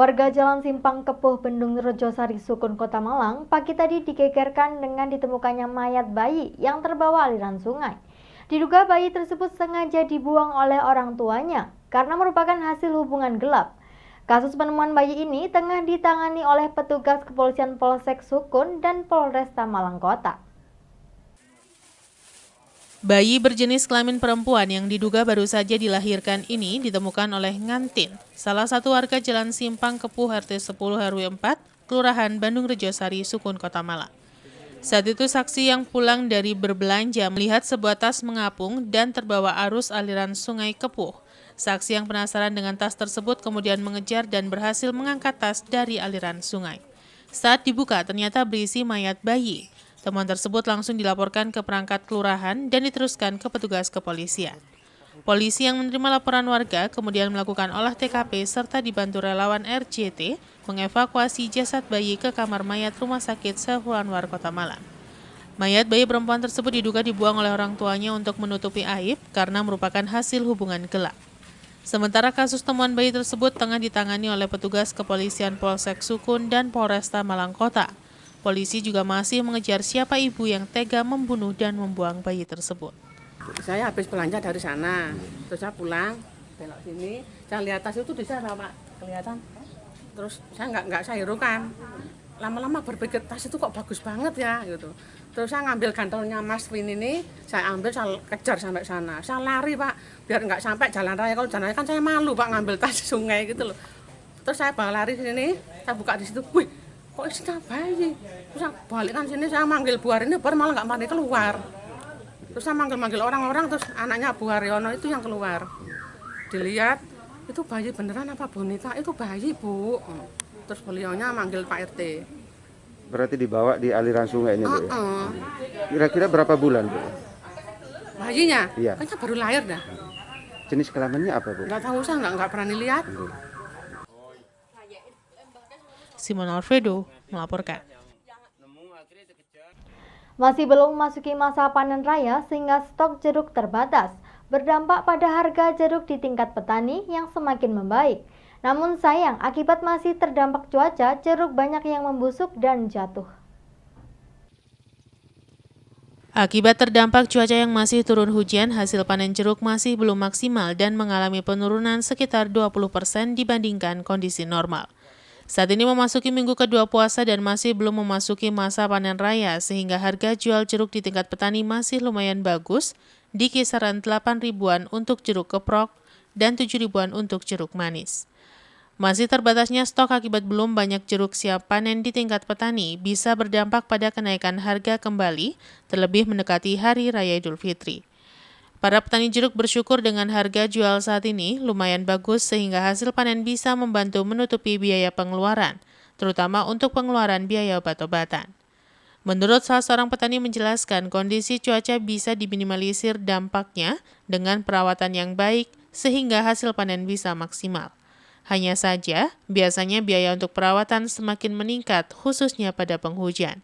Warga Jalan Simpang Kepuh, Bendung Rejosari, Sukun, Kota Malang, pagi tadi digegerkan dengan ditemukannya mayat bayi yang terbawa aliran sungai. Diduga bayi tersebut sengaja dibuang oleh orang tuanya karena merupakan hasil hubungan gelap. Kasus penemuan bayi ini tengah ditangani oleh petugas kepolisian Polsek Sukun dan Polresta Malang Kota. Bayi berjenis kelamin perempuan yang diduga baru saja dilahirkan ini ditemukan oleh Ngantin, salah satu warga Jalan Simpang Kepuh RT 10 RW 4, Kelurahan Bandung Rejosari, Sukun, Kota Malang. Saat itu saksi yang pulang dari berbelanja melihat sebuah tas mengapung dan terbawa arus aliran sungai Kepuh. Saksi yang penasaran dengan tas tersebut kemudian mengejar dan berhasil mengangkat tas dari aliran sungai. Saat dibuka ternyata berisi mayat bayi. Temuan tersebut langsung dilaporkan ke perangkat kelurahan dan diteruskan ke petugas kepolisian. Polisi yang menerima laporan warga kemudian melakukan olah TKP serta dibantu relawan RCT mengevakuasi jasad bayi ke kamar mayat Rumah Sakit Saiful Anwar, Kota Malang. Mayat bayi perempuan tersebut diduga dibuang oleh orang tuanya untuk menutupi aib karena merupakan hasil hubungan gelap. Sementara kasus temuan bayi tersebut tengah ditangani oleh petugas kepolisian Polsek Sukun dan Polresta Malang Kota. Polisi juga masih mengejar siapa ibu yang tega membunuh dan membuang bayi tersebut. Saya habis belanja dari sana, terus saya pulang, belok sini, saya lihat tas itu di sana Pak, kelihatan. Terus saya nggak saya hiraukan. Lama-lama berpikir tas itu kok bagus banget ya gitu. Terus saya ngambil gantolnya Mas Win ini, saya ambil, saya kejar sampai sana. Saya lari Pak, biar nggak sampai jalan raya. Kalau jalan raya kan saya malu Pak ngambil tas sungai gitu loh. Terus saya lari sini, saya buka di situ, wih, kok isinya bayi. Terus saya balikkan sini, saya manggil Bu Hari ini, baru malah nggak mandi keluar. Terus saya manggil orang-orang, terus anaknya Bu Haryono itu yang keluar. Dilihat, itu bayi beneran apa boneka? Itu bayi Bu. Terus beliaunya manggil Pak RT. Berarti dibawa di aliran sungai ini, Bu, ya? Kira-kira berapa bulan, Bu? Bayinya? Iya. Kayaknya baru lahir dah. Jenis kelaminnya apa, Bu? Nggak tahu, saya nggak berani lihat. Simon Alfredo melaporkan. Masih belum memasuki masa panen raya sehingga stok jeruk terbatas, berdampak pada harga jeruk di tingkat petani yang semakin membaik. Namun sayang, akibat masih terdampak cuaca, jeruk banyak yang membusuk dan jatuh. Akibat terdampak cuaca yang masih turun hujan, hasil panen jeruk masih belum maksimal dan mengalami penurunan sekitar 20% dibandingkan kondisi normal. Saat ini memasuki minggu kedua puasa dan masih belum memasuki masa panen raya sehingga harga jual jeruk di tingkat petani masih lumayan bagus di kisaran 8 ribuan untuk jeruk keprok dan 7 ribuan untuk jeruk manis. Masih terbatasnya stok akibat belum banyak jeruk siap panen di tingkat petani bisa berdampak pada kenaikan harga kembali terlebih mendekati Hari Raya Idul Fitri. Para petani jeruk bersyukur dengan harga jual saat ini lumayan bagus sehingga hasil panen bisa membantu menutupi biaya pengeluaran, terutama untuk pengeluaran biaya obat-obatan. Menurut salah seorang petani menjelaskan kondisi cuaca bisa diminimalisir dampaknya dengan perawatan yang baik sehingga hasil panen bisa maksimal. Hanya saja, biasanya biaya untuk perawatan semakin meningkat khususnya pada penghujan.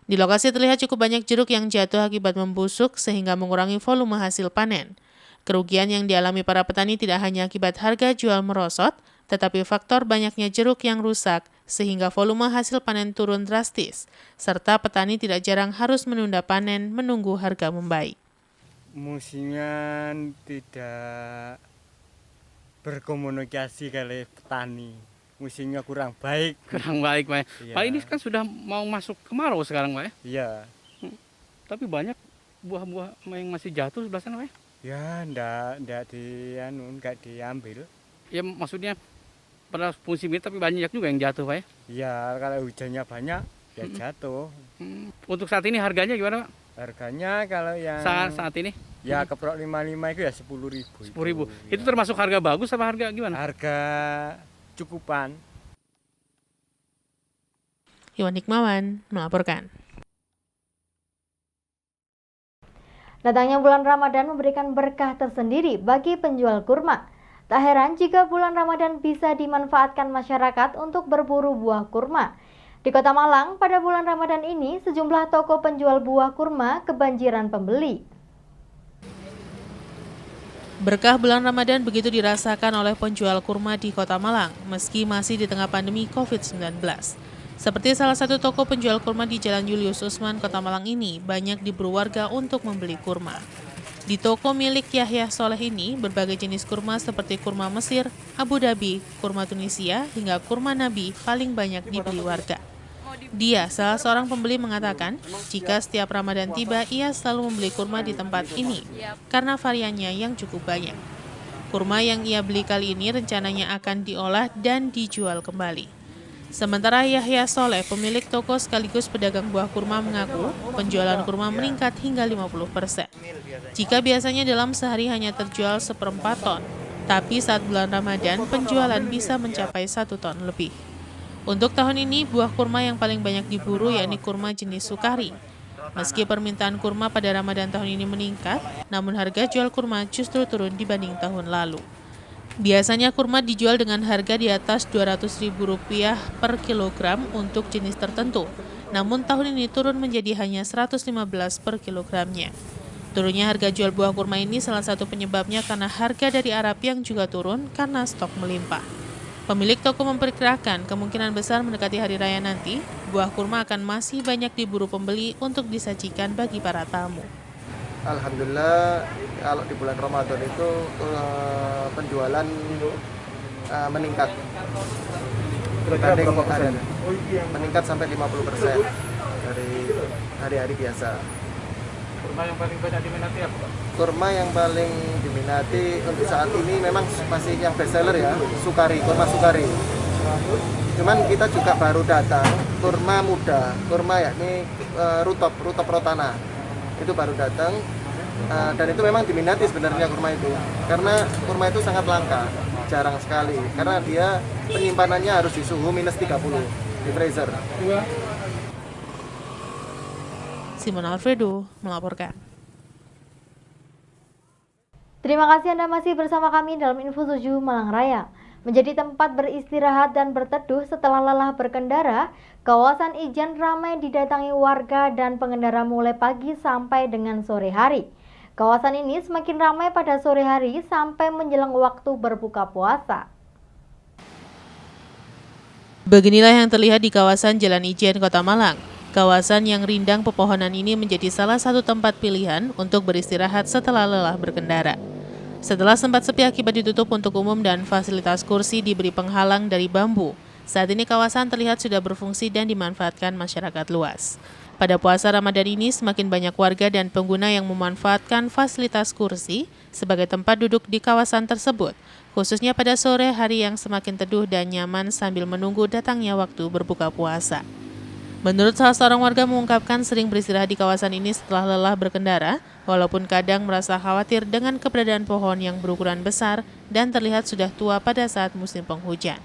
Di lokasi terlihat cukup banyak jeruk yang jatuh akibat membusuk sehingga mengurangi volume hasil panen. Kerugian yang dialami para petani tidak hanya akibat harga jual merosot, tetapi faktor banyaknya jeruk yang rusak sehingga volume hasil panen turun drastis, serta petani tidak jarang harus menunda panen menunggu harga membaik. Musimnya tidak berkomunikasi kali petani. Musimnya kurang baik. Kurang baik, Pak. Iya. Pak, ini kan sudah mau masuk kemarau sekarang, Pak. Iya. Tapi banyak buah-buah yang masih jatuh sebelah sana, Pak. Ya, enggak diambil. Ya maksudnya pada musim ini tapi banyak juga yang jatuh, Pak. Ya, kalau hujannya banyak ya jatuh. Untuk saat ini harganya gimana, Pak? Harganya kalau yang Saat ini? ya keprok 55 itu ya 10.000. 10.000. Ya. Itu termasuk harga bagus apa harga gimana? Harga cukupan. Iwan Hikmawan melaporkan. Datangnya bulan Ramadan memberikan berkah tersendiri bagi penjual kurma. Tak heran jika bulan Ramadan bisa dimanfaatkan masyarakat untuk berburu buah kurma. Di Kota Malang, pada bulan Ramadan ini, sejumlah toko penjual buah kurma kebanjiran pembeli. Berkah bulan Ramadan begitu dirasakan oleh penjual kurma di Kota Malang, meski masih di tengah pandemi COVID-19. Seperti salah satu toko penjual kurma di Jalan Julius Usman, Kota Malang ini, banyak diburu warga untuk membeli kurma. Di toko milik Yahya Soleh ini, berbagai jenis kurma seperti kurma Mesir, Abu Dhabi, kurma Tunisia, hingga kurma Nabi paling banyak dibeli warga. Dia, salah seorang pembeli, mengatakan jika setiap Ramadan tiba, ia selalu membeli kurma di tempat ini karena variannya yang cukup banyak. Kurma yang ia beli kali ini rencananya akan diolah dan dijual kembali. Sementara Yahya Soleh, pemilik toko sekaligus pedagang buah kurma, mengaku penjualan kurma meningkat hingga 50%. Jika biasanya dalam sehari hanya terjual 1/4 ton, tapi saat bulan Ramadan penjualan bisa mencapai 1 ton lebih. Untuk tahun ini, buah kurma yang paling banyak diburu yakni kurma jenis Sukari. Meski permintaan kurma pada Ramadan tahun ini meningkat, namun harga jual kurma justru turun dibanding tahun lalu. Biasanya kurma dijual dengan harga di atas Rp200.000 per kilogram untuk jenis tertentu, namun tahun ini turun menjadi hanya Rp115 per kilogramnya. Turunnya harga jual buah kurma ini salah satu penyebabnya karena harga dari Arab yang juga turun karena stok melimpah. Pemilik toko memperkirakan kemungkinan besar mendekati hari raya nanti, buah kurma akan masih banyak diburu pembeli untuk disajikan bagi para tamu. Alhamdulillah, kalau di bulan Ramadan itu penjualan meningkat dibanding meningkat sampai 50% dari hari-hari biasa. Kurma yang paling banyak diminati apa, Pak? Kurma yang paling diminati untuk saat ini memang masih yang best seller ya, Sukari, kurma Sukari. Cuman kita juga baru datang kurma muda, kurma yakni Rutop Rotana. Itu baru datang dan itu memang diminati sebenarnya kurma itu. Karena kurma itu sangat langka, jarang sekali. Karena dia penyimpanannya harus di suhu -30 di freezer. Simon Alfredo melaporkan. Terima kasih Anda masih bersama kami dalam Info 7 Malang Raya. Menjadi tempat beristirahat dan berteduh setelah lelah berkendara, kawasan Ijen ramai didatangi warga dan pengendara mulai pagi sampai dengan sore hari. Kawasan ini semakin ramai pada sore hari sampai menjelang waktu berbuka puasa. Beginilah yang terlihat di kawasan Jalan Ijen, Kota Malang. Kawasan yang rindang pepohonan ini menjadi salah satu tempat pilihan untuk beristirahat setelah lelah berkendara. Setelah sempat sepi akibat ditutup untuk umum dan fasilitas kursi diberi penghalang dari bambu, saat ini kawasan terlihat sudah berfungsi dan dimanfaatkan masyarakat luas. Pada puasa Ramadan ini, semakin banyak warga dan pengguna yang memanfaatkan fasilitas kursi sebagai tempat duduk di kawasan tersebut, khususnya pada sore hari yang semakin teduh dan nyaman sambil menunggu datangnya waktu berbuka puasa. Menurut salah seorang warga mengungkapkan sering beristirahat di kawasan ini setelah lelah berkendara, walaupun kadang merasa khawatir dengan keberadaan pohon yang berukuran besar dan terlihat sudah tua pada saat musim penghujan.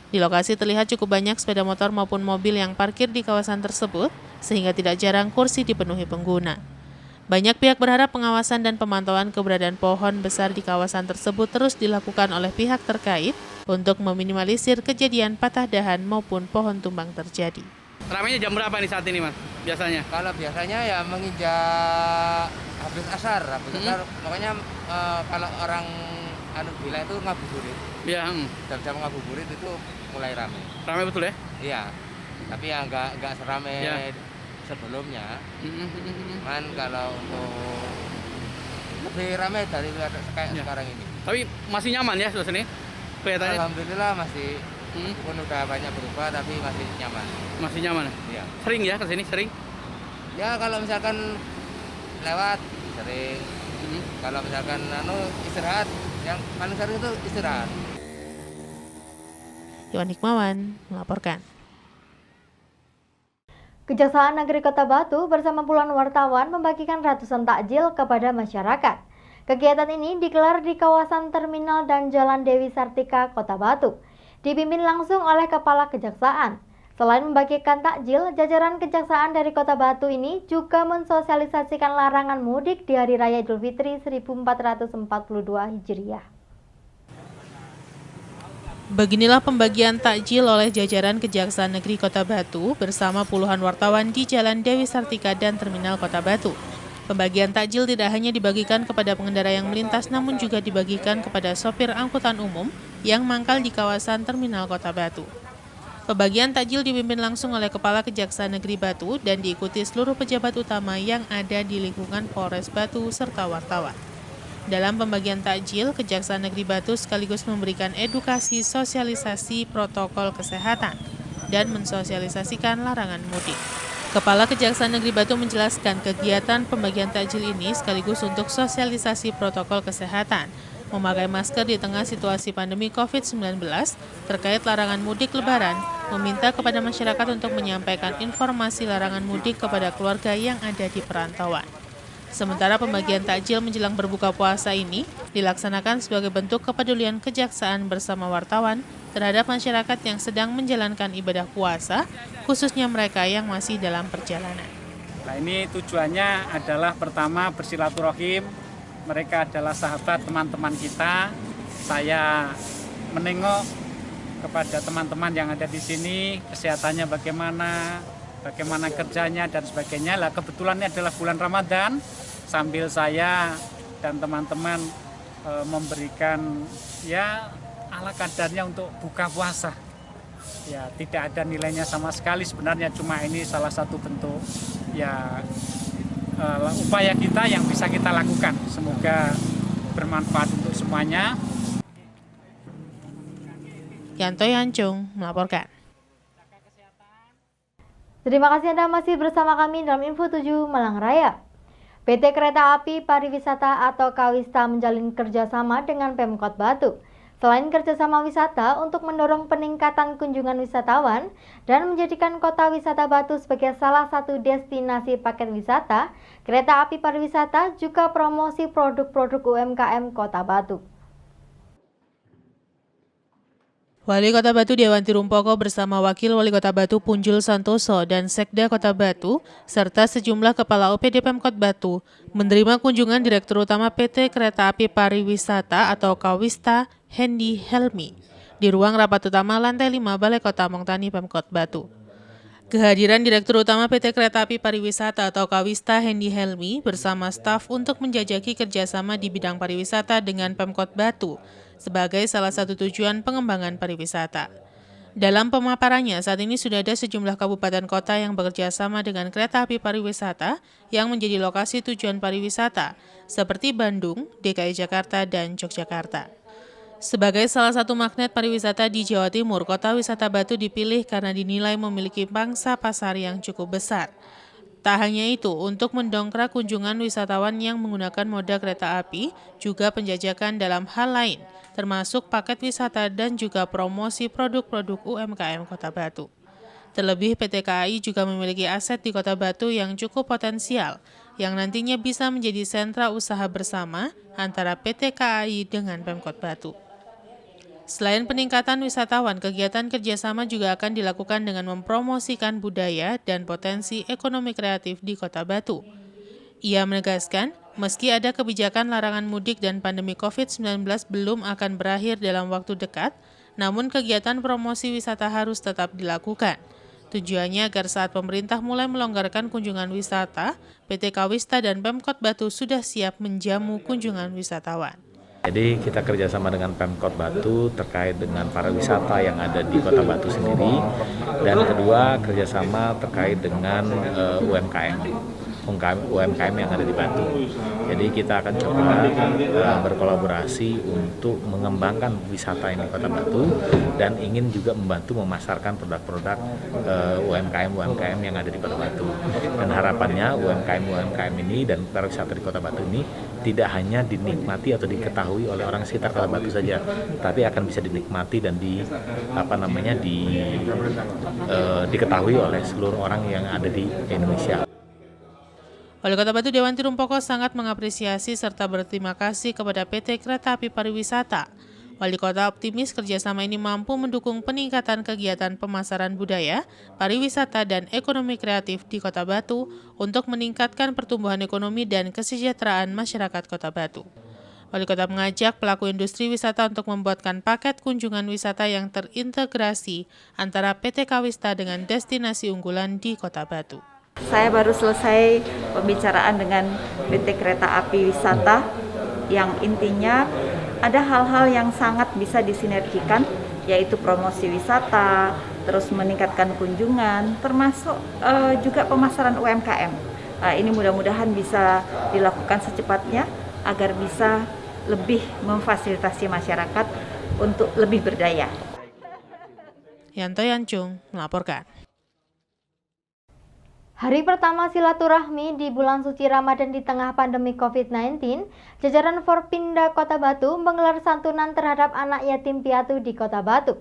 Di lokasi terlihat cukup banyak sepeda motor maupun mobil yang parkir di kawasan tersebut, sehingga tidak jarang kursi dipenuhi pengguna. Banyak pihak berharap pengawasan dan pemantauan keberadaan pohon besar di kawasan tersebut terus dilakukan oleh pihak terkait untuk meminimalisir kejadian patah dahan maupun pohon tumbang terjadi. Ramainya jam berapa nih saat ini, Mas? Biasanya? Kalau biasanya ya menginjak habis asar, makanya kalau orang bilang itu ngabuburit. Iya. Jam ngabuburit itu mulai ramai. Ramai betul ya? Iya. Tapi ya nggak seramai sebelumnya. Cuman kalau untuk lebih ramai dari kayak sekarang ini. Tapi masih nyaman ya suasana ini? Kelihatannya. Alhamdulillah masih. Pun udah banyak berubah tapi masih nyaman. Masih nyaman? Iya. Sering ya kesini? Sering? Ya kalau misalkan lewat sering. Kalau misalkan istirahat, yang paling sering itu istirahat. Iwan Hikmawan melaporkan. Kejaksaan Negeri Kota Batu bersama puluhan wartawan membagikan ratusan takjil kepada masyarakat. Kegiatan ini digelar di kawasan Terminal dan Jalan Dewi Sartika, Kota Batu. Dipimpin langsung oleh Kepala Kejaksaan. Selain membagikan takjil, jajaran Kejaksaan dari Kota Batu ini juga mensosialisasikan larangan mudik di Hari Raya Idul Fitri 1442 Hijriah. Beginilah pembagian takjil oleh jajaran Kejaksaan Negeri Kota Batu bersama puluhan wartawan di Jalan Dewi Sartika dan Terminal Kota Batu. Pembagian takjil tidak hanya dibagikan kepada pengendara yang melintas, namun juga dibagikan kepada sopir angkutan umum yang mangkal di kawasan Terminal Kota Batu. Pembagian takjil dipimpin langsung oleh Kepala Kejaksaan Negeri Batu dan diikuti seluruh pejabat utama yang ada di lingkungan Polres Batu serta wartawan. Dalam pembagian takjil, Kejaksaan Negeri Batu sekaligus memberikan edukasi sosialisasi protokol kesehatan dan mensosialisasikan larangan mudik. Kepala Kejaksaan Negeri Batu menjelaskan kegiatan pembagian takjil ini sekaligus untuk sosialisasi protokol kesehatan, memakai masker di tengah situasi pandemi COVID-19 terkait larangan mudik Lebaran, meminta kepada masyarakat untuk menyampaikan informasi larangan mudik kepada keluarga yang ada di perantauan. Sementara pembagian takjil menjelang berbuka puasa ini dilaksanakan sebagai bentuk kepedulian Kejaksaan bersama wartawan terhadap masyarakat yang sedang menjalankan ibadah puasa, khususnya mereka yang masih dalam perjalanan. Nah, ini tujuannya adalah pertama bersilaturahim. Mereka adalah sahabat teman-teman kita. Saya menengok kepada teman-teman yang ada di sini, kesehatannya bagaimana kerjanya dan sebagainya. Lah kebetulan ini adalah bulan Ramadan, sambil saya dan teman-teman memberikan ya ala kadarnya untuk buka puasa. Ya, tidak ada nilainya sama sekali sebenarnya, cuma ini salah satu bentuk ya upaya kita yang bisa kita lakukan. Semoga bermanfaat untuk semuanya. Yanto Yancung melaporkan. Terima kasih Anda masih bersama kami dalam Info 7 Malang Raya. PT Kereta Api Pariwisata atau Kawista menjalin kerjasama dengan Pemkot Batu. Selain kerjasama wisata untuk mendorong peningkatan kunjungan wisatawan dan menjadikan kota wisata Batu sebagai salah satu destinasi paket wisata, Kereta Api Pariwisata juga promosi produk-produk UMKM Kota Batu. Wali Kota Batu Dewanti Rumpoko bersama Wakil Wali Kota Batu Punjul Santoso dan Sekda Kota Batu serta sejumlah kepala OPD Pemkot Batu menerima kunjungan Direktur Utama PT Kereta Api Pariwisata atau Kawista Hendy Helmi di ruang rapat utama lantai 5 Balai Kota Mongtani Pemkot Batu. Kehadiran Direktur Utama PT Kereta Api Pariwisata atau Kawista Hendy Helmi bersama staf untuk menjajaki kerjasama di bidang pariwisata dengan Pemkot Batu sebagai salah satu tujuan pengembangan pariwisata. Dalam pemaparannya, saat ini sudah ada sejumlah kabupaten kota yang bekerja sama dengan kereta api pariwisata yang menjadi lokasi tujuan pariwisata, seperti Bandung, DKI Jakarta, dan Yogyakarta. Sebagai salah satu magnet pariwisata di Jawa Timur, Kota Wisata Batu dipilih karena dinilai memiliki pangsa pasar yang cukup besar. Tak hanya itu, untuk mendongkrak kunjungan wisatawan yang menggunakan moda kereta api, juga penjajakan dalam hal lain, termasuk paket wisata dan juga promosi produk-produk UMKM Kota Batu. Terlebih PT KAI juga memiliki aset di Kota Batu yang cukup potensial, yang nantinya bisa menjadi sentra usaha bersama antara PT KAI dengan Pemkot Batu. Selain peningkatan wisatawan, kegiatan kerjasama juga akan dilakukan dengan mempromosikan budaya dan potensi ekonomi kreatif di Kota Batu. Ia menegaskan, meski ada kebijakan larangan mudik dan pandemi COVID-19 belum akan berakhir dalam waktu dekat, namun kegiatan promosi wisata harus tetap dilakukan. Tujuannya agar saat pemerintah mulai melonggarkan kunjungan wisata, PT Kawista dan Pemkot Batu sudah siap menjamu kunjungan wisatawan. Jadi kita kerjasama dengan Pemkot Batu terkait dengan pariwisata yang ada di Kota Batu sendiri, dan kedua kerjasama terkait dengan UMKM yang ada di Batu. Jadi kita akan coba berkolaborasi untuk mengembangkan wisata ini Kota Batu dan ingin juga membantu memasarkan produk-produk UMKM yang ada di Kota Batu. Dan harapannya UMKM ini dan pariwisata di Kota Batu ini tidak hanya dinikmati atau diketahui oleh orang sekitar Kota Batu saja, tapi akan bisa dinikmati dan diketahui oleh seluruh orang yang ada di Indonesia. Wali Kota Batu Dewanti Rumpoko sangat mengapresiasi serta berterima kasih kepada PT Kereta Api Pariwisata. Wali Kota optimis kerjasama ini mampu mendukung peningkatan kegiatan pemasaran budaya, pariwisata, dan ekonomi kreatif di Kota Batu untuk meningkatkan pertumbuhan ekonomi dan kesejahteraan masyarakat Kota Batu. Wali Kota mengajak pelaku industri wisata untuk membuatkan paket kunjungan wisata yang terintegrasi antara PT Kawista dengan destinasi unggulan di Kota Batu. Saya baru selesai pembicaraan dengan PT Kereta Api Wisata yang intinya ada hal-hal yang sangat bisa disinergikan, yaitu promosi wisata, terus meningkatkan kunjungan, termasuk juga pemasaran UMKM. Ini mudah-mudahan bisa dilakukan secepatnya agar bisa lebih memfasilitasi masyarakat untuk lebih berdaya. Yanto Yancung melaporkan. Hari pertama silaturahmi di bulan suci Ramadan di tengah pandemi COVID-19, jajaran Forpinda Kota Batu menggelar santunan terhadap anak yatim piatu di Kota Batu.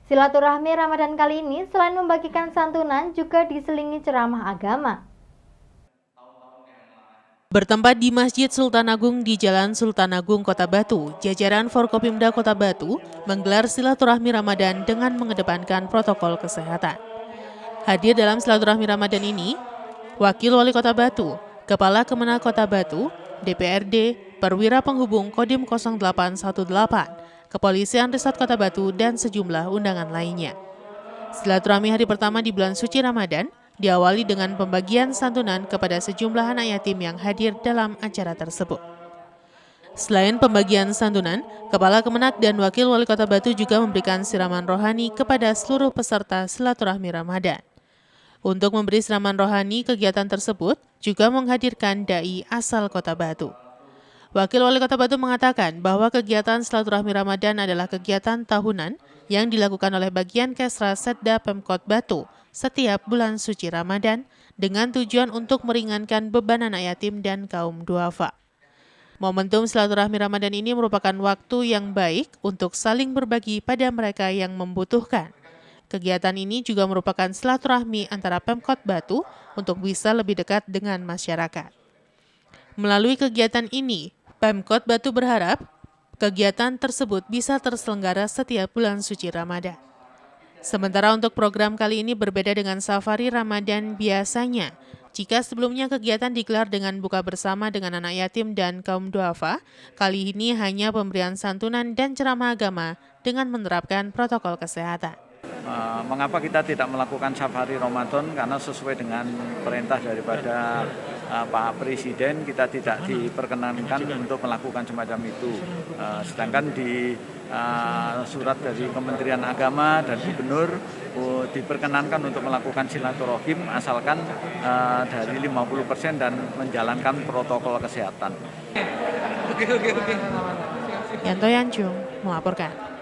Silaturahmi Ramadan kali ini selain membagikan santunan juga diselingi ceramah agama. Bertempat di Masjid Sultan Agung di Jalan Sultan Agung Kota Batu, jajaran Forkopimda Kota Batu menggelar silaturahmi Ramadan dengan mengedepankan protokol kesehatan. Hadir dalam silaturahmi Ramadan ini, Wakil Wali Kota Batu, Kepala Kemenal Kota Batu, DPRD, Perwira Penghubung Kodim 0818, Kepolisian Resort Kota Batu, dan sejumlah undangan lainnya. Silaturahmi hari pertama di bulan suci Ramadan diawali dengan pembagian santunan kepada sejumlah anak yatim yang hadir dalam acara tersebut. Selain pembagian santunan, Kepala Kemenak dan Wakil Wali Kota Batu juga memberikan siraman rohani kepada seluruh peserta silaturahmi Ramadan. Untuk memberi siraman rohani, kegiatan tersebut juga menghadirkan dai asal Kota Batu. Wakil Wali Kota Batu mengatakan bahwa kegiatan silaturahmi Ramadan adalah kegiatan tahunan yang dilakukan oleh bagian Kesra Setda Pemkot Batu setiap bulan suci Ramadan dengan tujuan untuk meringankan beban anak yatim dan kaum duafa. Momentum silaturahmi Ramadan ini merupakan waktu yang baik untuk saling berbagi pada mereka yang membutuhkan. Kegiatan ini juga merupakan silaturahmi antara Pemkot Batu untuk bisa lebih dekat dengan masyarakat. Melalui kegiatan ini, Pemkot Batu berharap kegiatan tersebut bisa terselenggara setiap bulan suci Ramadan. Sementara untuk program kali ini berbeda dengan safari Ramadan biasanya. Jika sebelumnya kegiatan digelar dengan buka bersama dengan anak yatim dan kaum duafa, kali ini hanya pemberian santunan dan ceramah agama dengan menerapkan protokol kesehatan. Mengapa kita tidak melakukan safari Ramadan? Karena sesuai dengan perintah daripada Pak Presiden, kita tidak diperkenankan untuk melakukan semacam itu. Sedangkan di surat dari Kementerian Agama dan Gubernur diperkenankan untuk melakukan silaturahim asalkan dari 50% dan menjalankan protokol kesehatan. Yanto Yancung melaporkan.